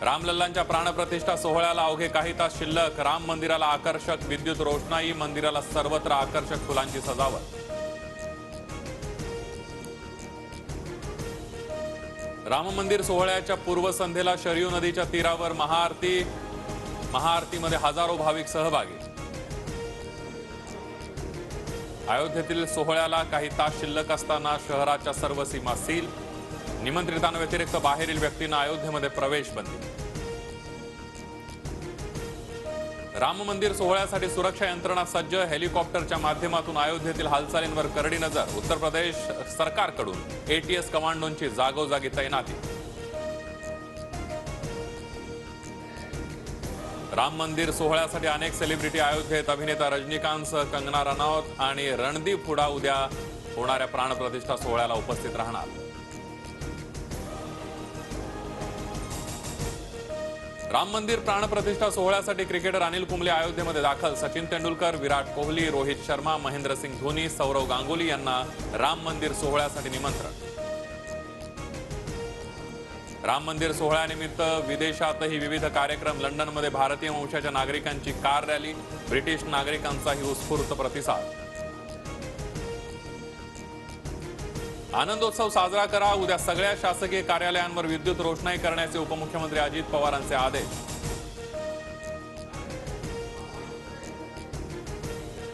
रामलल्लांच्या प्राणप्रतिष्ठा सोहळ्याला अवघे काही तास शिल्लक। राम मंदिराला आकर्षक विद्युत रोषणाई, मंदिराला सर्वत्र आकर्षक फुलांची सजावट। राम मंदिर सोहळ्याच्या पूर्वसंध्येला शरयू नदीच्या तीरावर महाआरतीमध्ये हजारो भाविक सहभागी। अयोध्येतील सोहळ्याला काही तास शिल्लक असताना शहराच्या सर्व सीमा सील। निमंत्रितांव्यतिरिक्त बाहेरील व्यक्तींना अयोध्येमध्ये प्रवेश बंदी। राम मंदिर सोहळ्यासाठी सुरक्षा यंत्रणा सज्ज। हेलिकॉप्टरच्या माध्यमातून अयोध्येतील हालचालींवर करडी नजर। उत्तर प्रदेश सरकारकडून एटीएस कमांडोंची जागोजागी तैनाती। राम मंदिर सोहळ्यासाठी अनेक सेलिब्रिटी अयोध्येत। अभिनेता रजनीकांतसह कंगना रनौत आणि रणदीप हुडा उद्या होणाऱ्या प्राणप्रतिष्ठा सोहळ्याला उपस्थित राहणार। राम मंदिर प्राणप्रतिष्ठा सोहळ्यासाठी क्रिकेटर अनिल कुंबले अयोध्येमध्ये दाखल। सचिन तेंडुलकर, विराट कोहली, रोहित शर्मा, महेंद्रसिंग धोनी, सौरव गांगुली यांना राम मंदिर सोहळ्यासाठी निमंत्रण। राम मंदिर सोहळ्यानिमित्त विदेशातही विविध कार्यक्रम। लंडनमध्ये भारतीय वंशाच्या नागरिकांची कार रॅली। ब्रिटिश नागरिकांचाही उत्स्फूर्त प्रतिसाद। आनंदोत्सव साजरा करा। उद्या सगळ्या शासकीय कार्यालयांवर विद्युत रोषणाई करण्याचे उपमुख्यमंत्री अजित पवारांचे आदेश।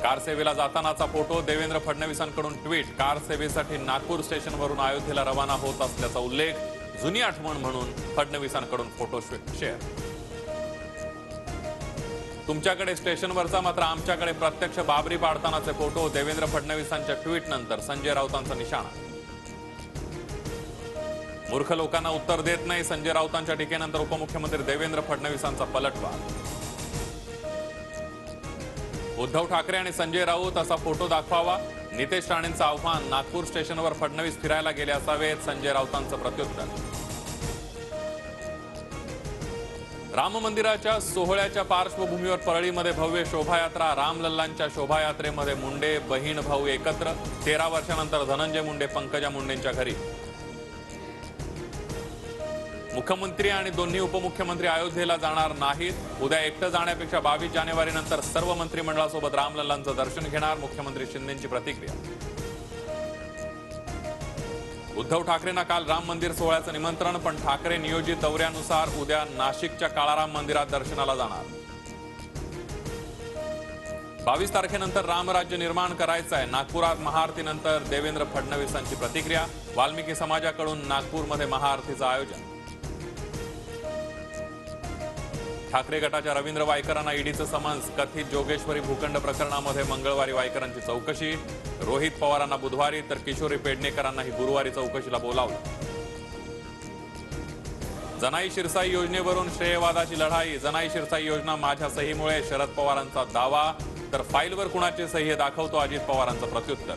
कार सेवेला जातानाचा फोटो। देवेंद्र फडणवीसांकडून ट्विट। कार सेवेसाठी नागपूर स्टेशनवरून अयोध्येला रवाना होत असल्याचा उल्लेख। जुनी आठवण म्हणून फडणवीसांकडून फोटो शेअर। तुमच्याकडे स्टेशनवरचा, मात्र आमच्याकडे प्रत्यक्ष बाबरी पाडतानाचे फोटो। देवेंद्र फडणवीसांच्या ट्विट नंतर संजय राऊतांचा निशाणा। मूर्ख लोकांना उत्तर देत नाही। संजय राऊतांच्या टीकेनंतर उपमुख्यमंत्री देवेंद्र फडणवीसांचा पलटवार। उद्धव ठाकरे आणि संजय राऊत असा फोटो दाखवावा। नितेश राणेंचं आव्हान। नागपूर स्टेशनवर फडणवीस फिरायला गेले असावेत। संजय राऊतांचं प्रत्युत्तर। राम मंदिराच्या सोहळ्याच्या पार्श्वभूमीवर परळीमध्ये भव्य शोभायात्रा। रामलल्लांच्या शोभायात्रेमध्ये मुंडे बहीण भाऊ एकत्र। 13 वर्षांनंतर धनंजय मुंडे पंकजा मुंडेंच्या घरी। मुख्यमंत्री आणि दोन्ही उपमुख्यमंत्री अयोध्येला जाणार नाहीत। उद्या एकटं जाण्यापेक्षा 22 जानेवारीनंतर सर्व मंत्रिमंडळासोबत रामलल्लांचं दर्शन घेणार। मुख्यमंत्री शिंदेंची प्रतिक्रिया। उद्धव ठाकरेंना काल राम मंदिर सोहळ्याचं निमंत्रण, पण ठाकरे नियोजित दौऱ्यानुसार उद्या नाशिकच्या काळाराम मंदिरात दर्शनाला जाणार। 22 तारखेनंतर रामराज्य निर्माण करायचं आहे। नागपुरात महाआरतीनंतर देवेंद्र फडणवीसांची प्रतिक्रिया। वाल्मिकी समाजाकडून नागपूरमध्ये महाआरतीचं आयोजन। ठाकरे गटाच्या रवींद्र वायकरांना ईडीचं समन्स। कथित जोगेश्वरी भूखंड प्रकरणामध्ये मंगळवारी वायकरांची चौकशी। रोहित पवारांना बुधवारी तर किशोरी पेडणेकरांनाही गुरुवारी चौकशीला बोलावलं। जनाई शिरसाई योजनेवरून श्रेयवादाची लढाई। जनाई शिरसाई योजना माझ्या सहीमुळे, शरद पवारांचा दावा। तर फाईलवर कुणाची सही हे दाखवतो अजित पवारांचं प्रत्युत्तर।